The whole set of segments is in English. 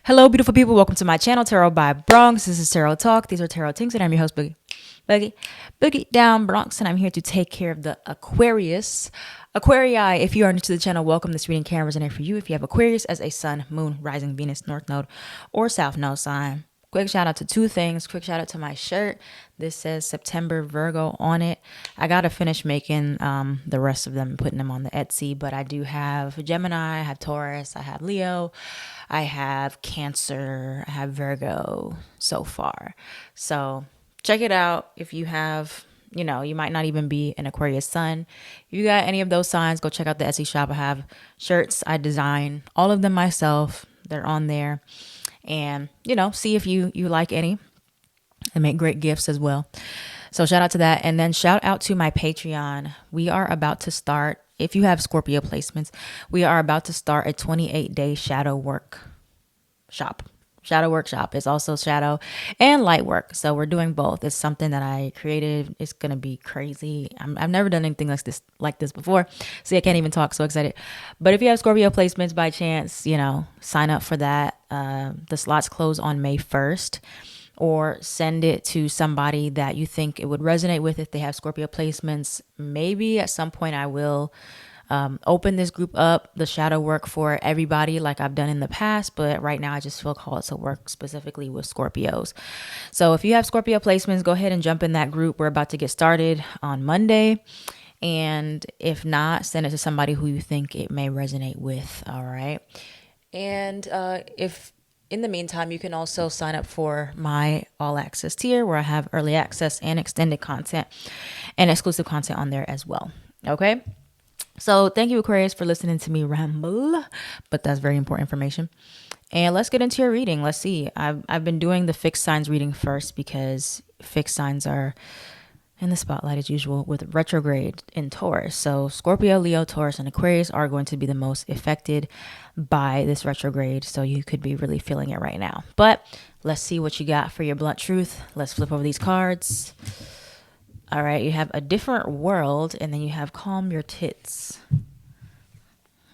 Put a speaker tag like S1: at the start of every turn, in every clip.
S1: Hello, beautiful people. Welcome to my channel, Tarot by Bronx. This is Tarot Talk. These are Tarot Tinks, and I'm your host, Boogie down Bronx, and I'm here to take care of the Aquarius. Aquarii, if you are new to the channel, welcome. This reading can resonate for you if you have Aquarius as a sun, moon, rising, Venus, north node, or south node sign. Quick shout out to two things. Quick shout out to my shirt. This says September Virgo on it. I got to finish making the rest of them and putting them on the Etsy, but I do have Gemini, I have Taurus, I have Leo, I have Cancer, I have Virgo so far. So check it out if you have, you might not even be an Aquarius sun. If you got any of those signs, go check out the Etsy shop. I have shirts. I design all of them myself. They're on there. And, see if you like any and make great gifts as well. So shout out to that. And then shout out to my Patreon. We are about to start, if you have Scorpio placements, we are about to start a 28-day shadow work shop. Shadow workshop is also shadow and light work. So we're doing both. It's something that I created. It's going to be crazy. I've never done anything like this before. See, I can't even talk. So excited. But if you have Scorpio placements by chance, sign up for that. The slots close on May 1st, or send it to somebody that you think it would resonate with if they have Scorpio placements. Maybe at some point I will open this group up, the shadow work, for everybody like I've done in the past, but right now I just feel called to work specifically with Scorpios. So if you have Scorpio placements, go ahead and jump in that group. We're about to get started on Monday, and if not, send it to somebody who you think it may resonate with. All right. And if in the meantime, you can also sign up for my all access tier, where I have early access and extended content and exclusive content on there as well. Okay. So thank you, Aquarius, for listening to me ramble, but that's very important information. And let's get into your reading. Let's see. I've been doing the fixed signs reading first because fixed signs are in the spotlight as usual with retrograde in Taurus. So Scorpio, Leo, Taurus, and Aquarius are going to be the most affected by this retrograde. So you could be really feeling it right now. But let's see what you got for your blunt truth. Let's flip over these cards. All right, you have a different world, and then you have calm your tits.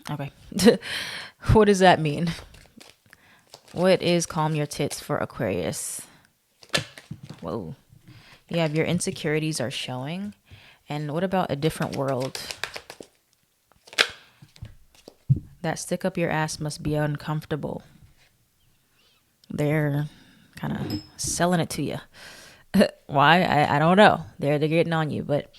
S1: Okay. What does that mean? What is calm your tits for Aquarius? Whoa. You have your insecurities are showing. And what about a different world? That stick up your ass must be uncomfortable. They're kind of selling it to you. Why? I don't know. They're getting on you, but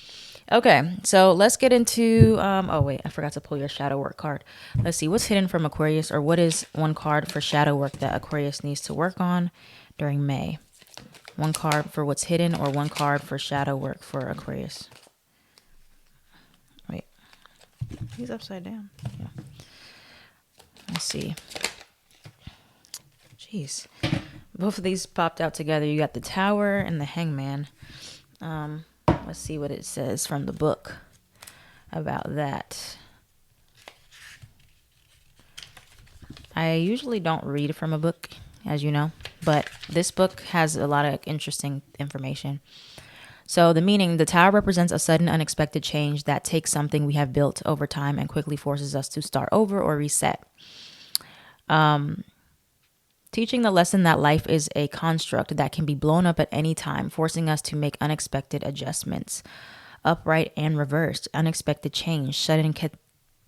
S1: okay. So let's get into, oh wait, I forgot to pull your shadow work card. Let's see what's hidden from Aquarius, or what is one card for shadow work that Aquarius needs to work on during May. One card for what's hidden, or one card for shadow work for Aquarius. Wait, he's upside down. Yeah. Let's see. Jeez. Both of these popped out together. You got the Tower and the Hangman. Let's see what it says from the book about that. I usually don't read from a book, as you know, but this book has a lot of interesting information. So the meaning, the Tower represents a sudden, unexpected change that takes something we have built over time and quickly forces us to start over or reset. Teaching the lesson that life is a construct that can be blown up at any time, forcing us to make unexpected adjustments, upright and reversed, unexpected change, sudden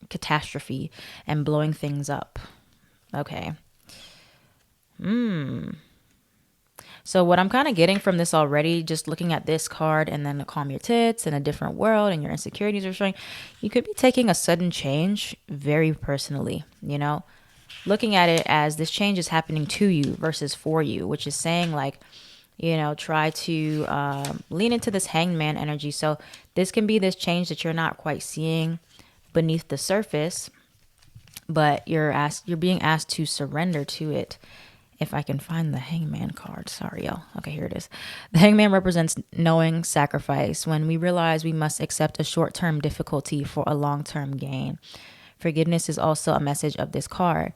S1: catastrophe, and blowing things up. Okay. So what I'm kind of getting from this already, just looking at this card and then calm your tits and a different world and your insecurities are showing, you could be taking a sudden change very personally, looking at it as this change is happening to you versus for you, which is saying like, try to lean into this hangman energy. So this can be this change that you're not quite seeing beneath the surface, but you're being asked to surrender to it. If I can find the Hangman card. Sorry, y'all. Okay, here it is. The Hangman represents knowing sacrifice, when we realize we must accept a short-term difficulty for a long-term gain. Forgiveness is also a message of this card.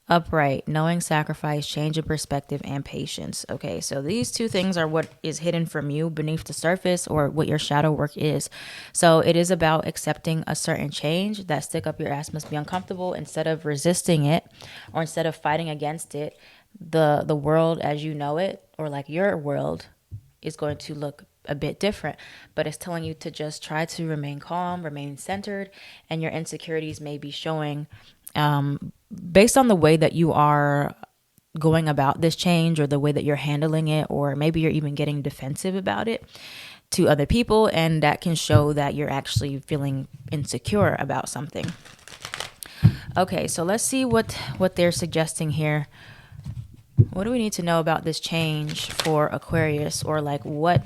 S1: Upright, knowing sacrifice, change of perspective, and patience. Okay, so these two things are what is hidden from you beneath the surface, or what your shadow work is. So it is about accepting a certain change. That stick up your ass must be uncomfortable. Instead of resisting it, or instead of fighting against it, the world as you know it, or like your world, is going to look a bit different. But it's telling you to just try to remain calm, remain centered, and your insecurities may be showing based on the way that you are going about this change, or the way that you're handling it, or maybe you're even getting defensive about it to other people, and that can show that you're actually feeling insecure about something. Okay, so let's see what they're suggesting here. What do we need to know about this change for Aquarius, or like what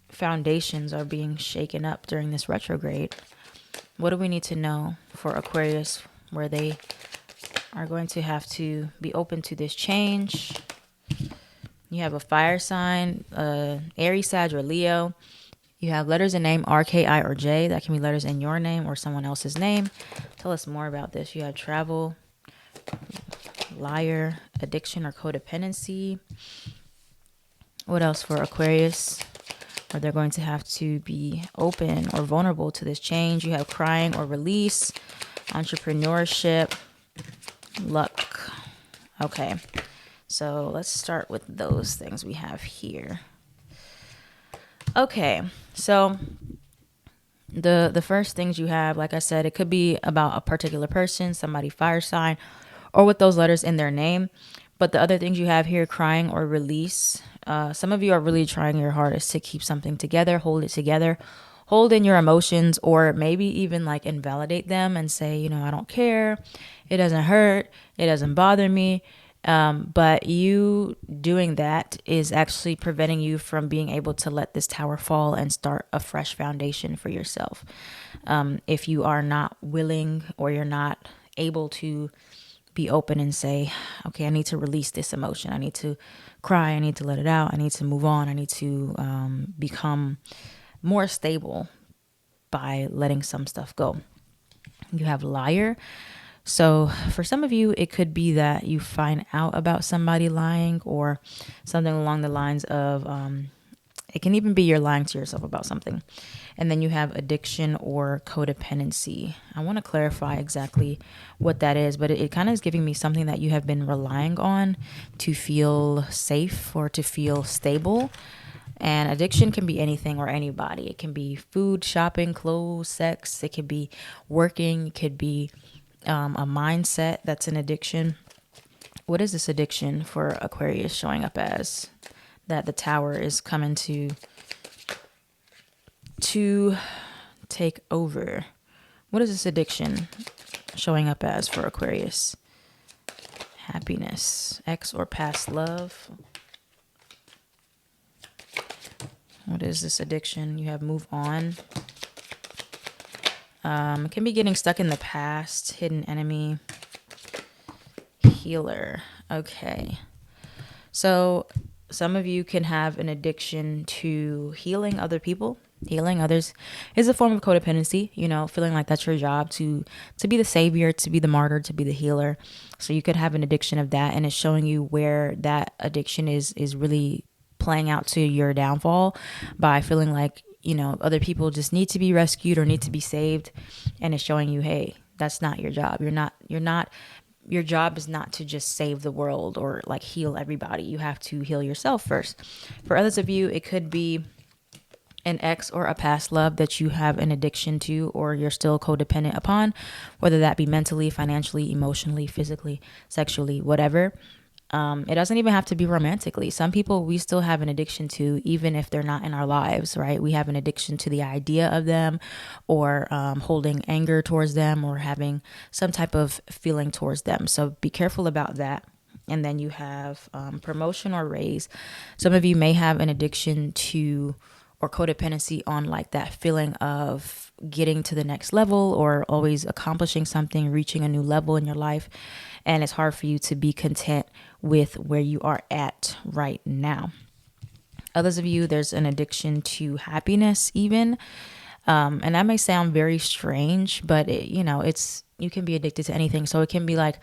S1: foundations are being shaken up during this retrograde? What do we need to know for Aquarius, where they are going to have to be open to this change? You have a fire sign, Aries, Sag, or Leo. You have letters in name R, K, I, or J. That can be letters in your name or someone else's name. Tell us more about this. You have travel, liar, addiction or codependency. What else for Aquarius? Where they're going to have to be open or vulnerable to this change. You have crying or release, entrepreneurship, luck. Okay, so let's start with those things we have here. Okay, so the first things you have, like I said, it could be about a particular person, somebody fire sign, or with those letters in their name. But the other things you have here, crying or release. Some of you are really trying your hardest to keep something together, hold it together, hold in your emotions, or maybe even like invalidate them and say, you know, I don't care. It doesn't hurt. It doesn't bother me. But you doing that is actually preventing you from being able to let this tower fall and start a fresh foundation for yourself. If you are not willing, or you're not able to be open and say, okay, I need to release this emotion. I need to cry. I need to let it out. I need to move on. I need to become more stable by letting some stuff go. You have liar. So for some of you, it could be that you find out about somebody lying, or something along the lines of, it can even be you're lying to yourself about something. And then you have addiction or codependency. I want to clarify exactly what that is, but it kind of is giving me something that you have been relying on to feel safe or to feel stable. And addiction can be anything or anybody. It can be food, shopping, clothes, sex. It could be working. It could be a mindset that's an addiction. What is this addiction for Aquarius showing up as? That the tower is coming to take over. What is this addiction showing up as for Aquarius? Happiness, ex or past love. What is this addiction? You have move on. It can be getting stuck in the past, hidden enemy, healer. Okay. So some of you can have an addiction to healing other people. Healing others is a form of codependency, you know, feeling like that's your job to be the savior, to be the martyr, to be the healer. So you could have an addiction of that, and it's showing you where that addiction is really playing out to your downfall by feeling like, you know, other people just need to be rescued or need to be saved. And it's showing you, hey, that's not your job. Your job is not to just save the world or like heal everybody. You have to heal yourself first. For others of you, it could be an ex or a past love that you have an addiction to, or you're still codependent upon, whether that be mentally, financially, emotionally, physically, sexually, whatever. It doesn't even have to be romantically. Some people we still have an addiction to, even if they're not in our lives, right? We have an addiction to the idea of them, or holding anger towards them, or having some type of feeling towards them. So be careful about that. And then you have promotion or raise. Some of you may have an addiction to or codependency on like that feeling of getting to the next level, or always accomplishing something, reaching a new level in your life. And it's hard for you to be content with where you are at right now. Others of you, there's an addiction to happiness even. And that may sound very strange, but you can be addicted to anything. So it can be like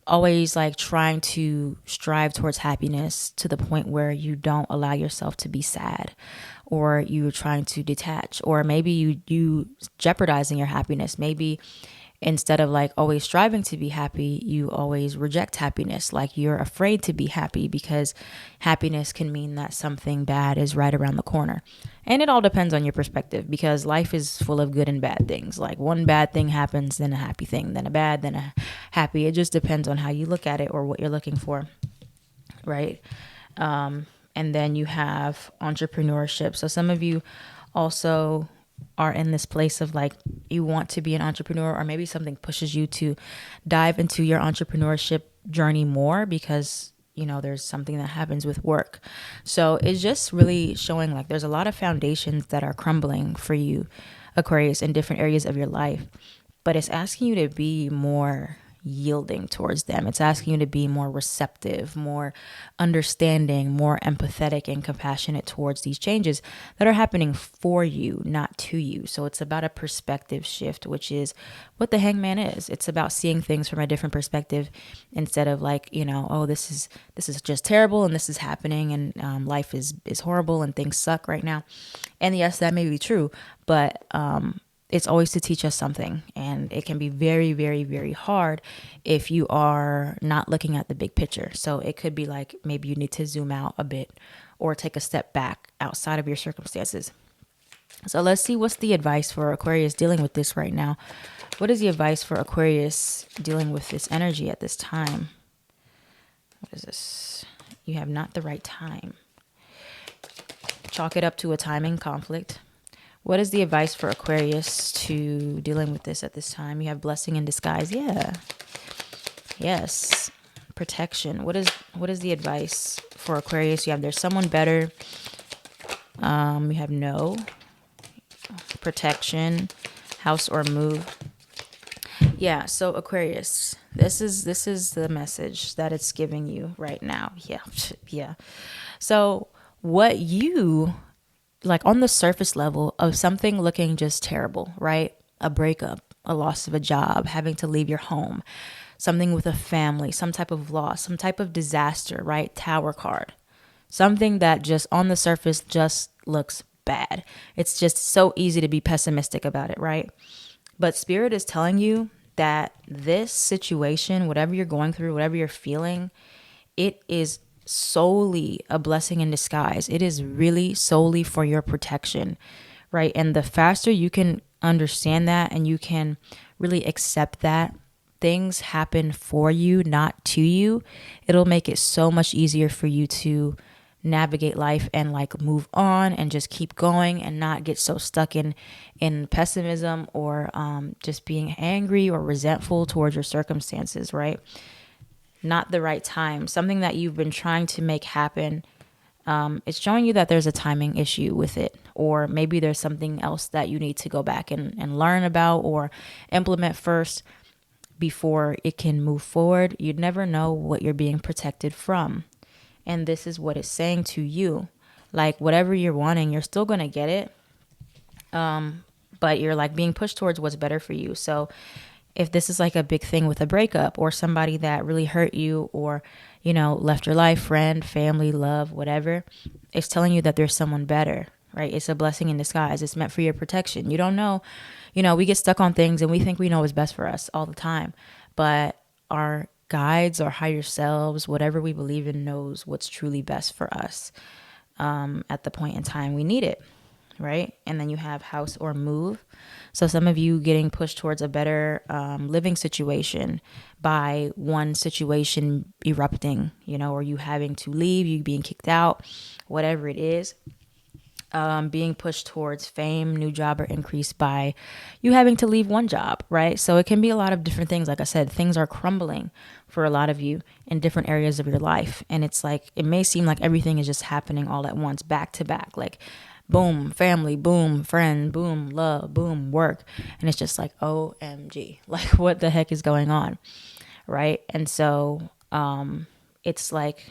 S1: always like trying to strive towards happiness to the point where you don't allow yourself to be sad, or you're trying to detach, or maybe you jeopardizing your happiness. Maybe Instead of like always striving to be happy, you always reject happiness. Like you're afraid to be happy because happiness can mean that something bad is right around the corner. And it all depends on your perspective, because life is full of good and bad things. Like one bad thing happens, then a happy thing, then a bad, then a happy. It just depends on how you look at it or what you're looking for, right? And then you have entrepreneurship. So some of you also are in this place of like you want to be an entrepreneur, or maybe something pushes you to dive into your entrepreneurship journey more because there's something that happens with work. So it's just really showing like there's a lot of foundations that are crumbling for you, Aquarius, in different areas of your life, but it's asking you to be more yielding towards them. It's asking you to be more receptive, more understanding, more empathetic and compassionate towards these changes that are happening for you, not to you. So it's about a perspective shift, which is what the hangman is. It's about seeing things from a different perspective instead of like, oh, this is just terrible and this is happening and life is horrible and things suck right now. And yes, that may be true, but it's always to teach us something. And it can be very, very, very hard if you are not looking at the big picture. So it could be like maybe you need to zoom out a bit or take a step back outside of your circumstances. So let's see what's the advice for Aquarius dealing with this right now. What is the advice for Aquarius dealing with this energy at this time? What is this? You have not the right time. Chalk it up to a timing conflict. What is the advice for Aquarius to dealing with this at this time? You have blessing in disguise. Yeah. Yes. Protection. What is the advice for Aquarius? You have there's someone better. You have no. Protection. House or move. Yeah, so Aquarius, this is the message that it's giving you right now. Yeah. Yeah. So what you like on the surface level of something looking just terrible, right? A breakup, a loss of a job, having to leave your home, something with a family, some type of loss, some type of disaster, right? Tower card. Something that just on the surface just looks bad. It's just so easy to be pessimistic about it, right? But Spirit is telling you that this situation, whatever you're going through, whatever you're feeling, it is solely a blessing in disguise. It is really solely for your protection, right? And the faster you can understand that and you can really accept that things happen for you, not to you, it'll make it so much easier for you to navigate life and like move on and just keep going and not get so stuck in pessimism or just being angry or resentful towards your circumstances, right? Not the right time, something that you've been trying to make happen. It's showing you that there's a timing issue with it, or maybe there's something else that you need to go back and learn about or implement first before it can move forward. You'd never know what you're being protected from. And this is what it's saying to you. Like whatever you're wanting, you're still going to get it. But you're like being pushed towards what's better for you. So if this is like a big thing with a breakup or somebody that really hurt you or, left your life, friend, family, love, whatever, it's telling you that there's someone better, right? It's a blessing in disguise. It's meant for your protection. You don't know, we get stuck on things and we think we know what's best for us all the time. But our guides, our higher selves, whatever we believe in knows what's truly best for us at the point in time we need it, right? And then you have house or move. So some of you getting pushed towards a better living situation by one situation erupting, or you having to leave, you being kicked out, whatever it is. Being pushed towards fame, new job, or increase by you having to leave one job, right? So it can be a lot of different things. Like I said, things are crumbling for a lot of you in different areas of your life. And it's like, it may seem like everything is just happening all at once, back to back, like boom, family, boom, friend, boom, love, boom, work. And it's just like, OMG, like what the heck is going on, right? And so it's like,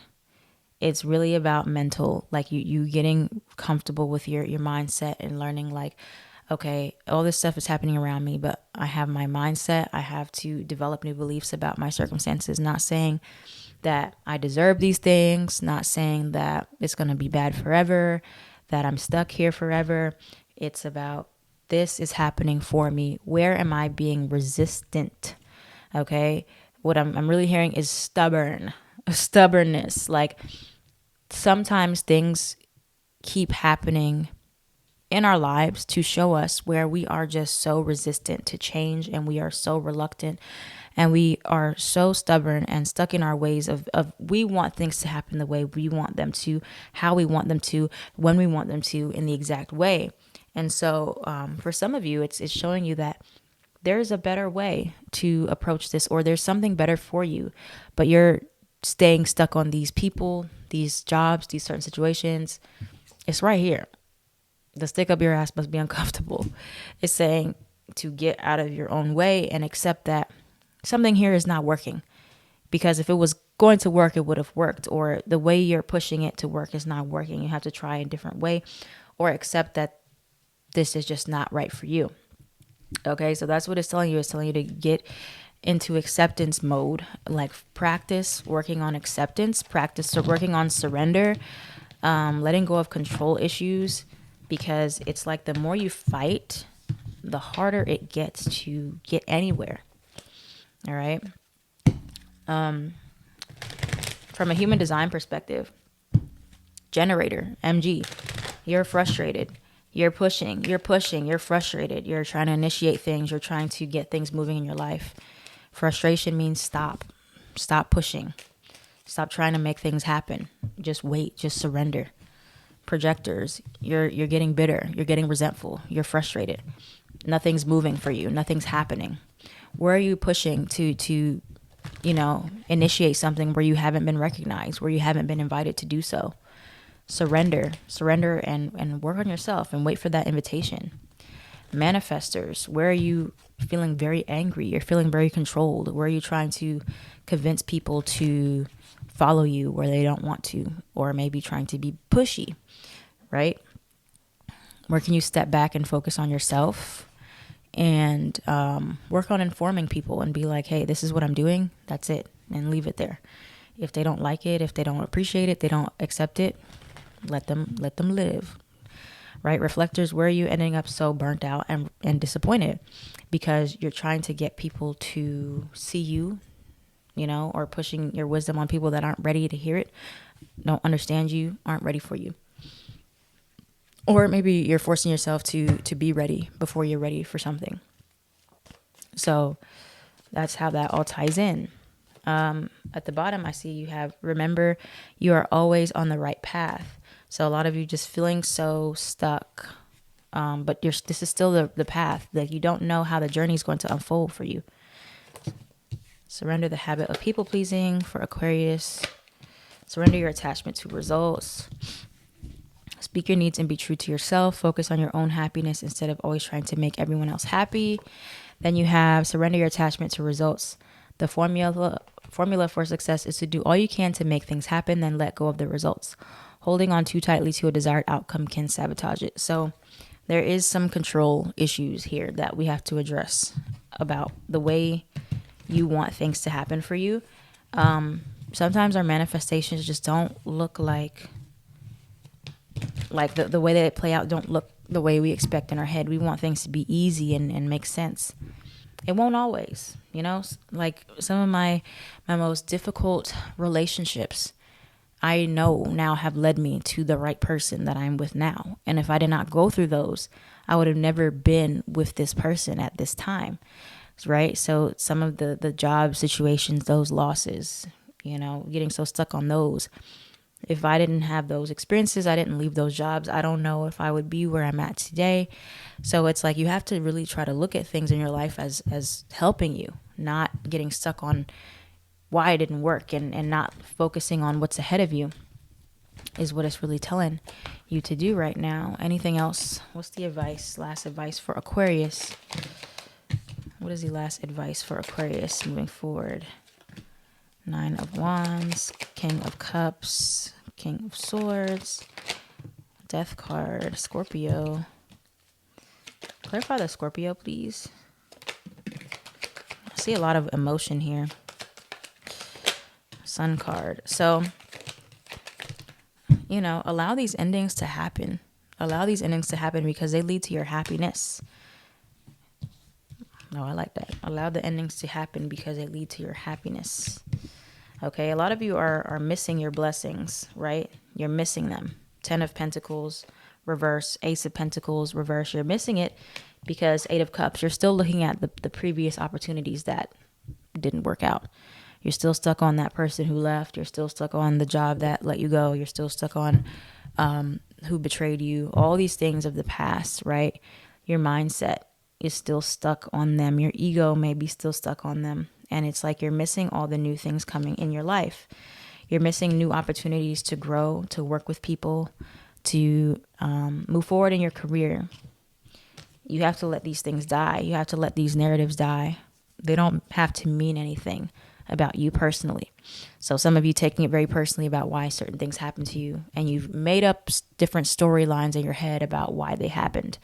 S1: it's really about mental, like you getting comfortable with your mindset and learning like, okay, all this stuff is happening around me, but I have my mindset. I have to develop new beliefs about my circumstances, not saying that I deserve these things, not saying that it's going to be bad forever, that I'm stuck here forever. It's about this is happening for me? Where am I being resistant? Okay. What I'm really hearing is stubbornness. Like sometimes things keep happening in our lives to show us where we are just so resistant to change, and we are so reluctant, and we are so stubborn and stuck in our ways of we want things to happen the way we want them to, how we want them to, when we want them to, in the exact way. And so for some of you, it's showing you that there's a better way to approach this, or there's something better for you, but you're staying stuck on these people, these jobs, these certain situations. It's right here. The stick up your ass must be uncomfortable. It's saying to get out of your own way and accept that something here is not working. Because if it was going to work, it would have worked. Or the way you're pushing it to work is not working. You have to try a different way, or accept that this is just not right for you. Okay, so that's what it's telling you. It's telling you to get into acceptance mode. Like practice working on acceptance, practice working on surrender, letting go of control issues. Because it's like the more you fight, the harder it gets to get anywhere. All right. From a human design perspective, generator, MG, you're frustrated. You're pushing, you're frustrated. You're trying to initiate things. You're trying to get things moving in your life. Frustration means stop pushing. Stop trying to make things happen. Just wait, just surrender. Projectors, you're getting bitter, you're getting resentful, you're frustrated. Nothing's moving for you, nothing's happening. Where are you pushing to initiate something where you haven't been recognized, where you haven't been invited to do so? Surrender and work on yourself and wait for that invitation. Manifestors, where are you feeling very angry? You're feeling very controlled. Where are you trying to convince people to follow you where they don't want to, or maybe trying to be pushy, right? Where can you step back and focus on yourself and work on informing people and be like, hey, this is what I'm doing. That's it. And leave it there. If they don't like it, if they don't appreciate it, they don't accept it, let them live. Right? Reflectors, where are you ending up so burnt out and disappointed because you're trying to get people to see you, or pushing your wisdom on people that aren't ready to hear it, don't understand you, aren't ready for you. Or maybe you're forcing yourself to be ready before you're ready for something. So that's how that all ties in. At the bottom, I see you have, remember, you are always on the right path. So a lot of you just feeling so stuck, but this is still the path. That you don't know how the journey is going to unfold for you. Surrender the habit of people pleasing for Aquarius. Surrender your attachment to results. Speak your needs and be true to yourself. Focus on your own happiness instead of always trying to make everyone else happy. Then you have surrender your attachment to results. The formula for success is to do all you can to make things happen, then let go of the results. Holding on too tightly to a desired outcome can sabotage it. So there is some control issues here that we have to address about the way you want things to happen for you. Sometimes our manifestations just don't look like the way that they play out don't look the way we expect in our head. We want things to be easy and make sense. It won't always, like some of my most difficult relationships, I know now have led me to the right person that I'm with now. And if I did not go through those, I would have never been with this person at this time. Right. So some of the job situations, those losses, getting so stuck on those. If I didn't have those experiences, I didn't leave those jobs, I don't know if I would be where I'm at today. So it's like you have to really try to look at things in your life as helping you, not getting stuck on why it didn't work and not focusing on what's ahead of you is what it's really telling you to do right now. Anything else? What's the last advice for Aquarius? What is the last advice for Aquarius moving forward? 9 of Wands, King of Cups, King of Swords, Death card, Scorpio. Clarify the Scorpio, please. I see a lot of emotion here. Sun card. So, allow these endings to happen. Allow these endings to happen because they lead to your happiness. Oh, I like that. Allow the endings to happen because they lead to your happiness. Okay, a lot of you are missing your blessings, right? You're missing them. 10 of Pentacles, reverse. Ace of Pentacles, reverse. You're missing it because 8 of Cups. You're still looking at the previous opportunities that didn't work out. You're still stuck on that person who left. You're still stuck on the job that let you go. You're still stuck on who betrayed you. All these things of the past, right? Your mindset is still stuck on them. Your ego may be still stuck on them. And it's like you're missing all the new things coming in your life. You're missing new opportunities to grow, to work with people, to move forward in your career. You have to let these things die. You have to let these narratives die. They don't have to mean anything about you personally. So some of you taking it very personally about why certain things happen to you, and you've made up different storylines in your head about why they happened.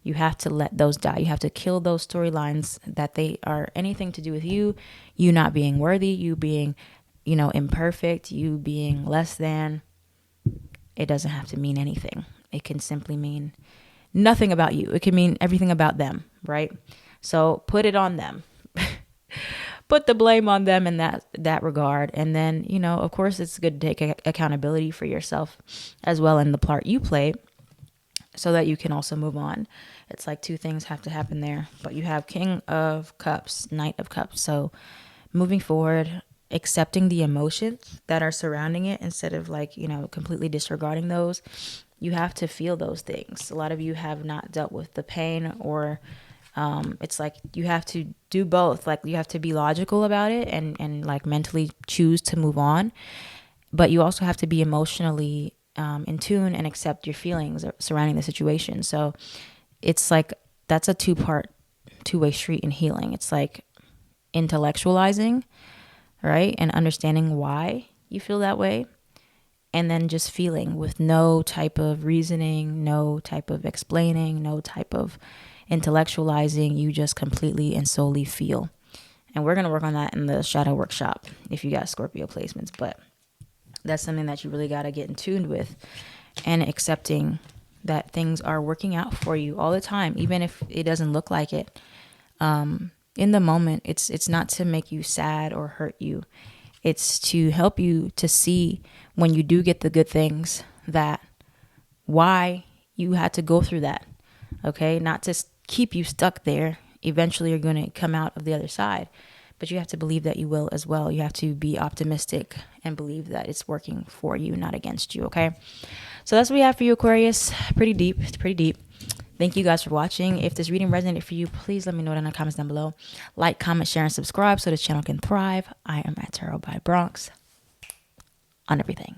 S1: You have to let those die. You have to kill those storylines that they are anything to do with you not being worthy, you being, imperfect, you being less than. It doesn't have to mean anything. It can simply mean nothing about you. It can mean everything about them, right? So put it on them. Put the blame on them in that regard. And then, of course, it's good to take accountability for yourself as well in the part you played, so that you can also move on. It's like two things have to happen there. But you have King of Cups, Knight of Cups. So moving forward, accepting the emotions that are surrounding it instead of completely disregarding those. You have to feel those things. A lot of you have not dealt with the pain, or it's like you have to do both. Like you have to be logical about it and like mentally choose to move on. But you also have to be emotionally in tune and accept your feelings surrounding the situation. So it's like that's a two-way street in healing. It's like intellectualizing, right? And understanding why you feel that way. And then just feeling with no type of reasoning, no type of explaining, no type of intellectualizing. You just completely and solely feel. And we're going to work on that in the shadow workshop if you got Scorpio placements. But that's something that you really got to get in tune with, and accepting that things are working out for you all the time, even if it doesn't look like it. In the moment, it's not to make you sad or hurt you. It's to help you to see when you do get the good things that why you had to go through that. Okay, not to keep you stuck there. Eventually, you're going to come out of the other side. But you have to believe that you will as well. You have to be optimistic and believe that it's working for you, not against you, okay? So that's what we have for you, Aquarius. Pretty deep. It's pretty deep. Thank you guys for watching. If this reading resonated for you, please let me know in the comments down below. Like, comment, share, and subscribe so this channel can thrive. I am at Tarot by Bronx on everything.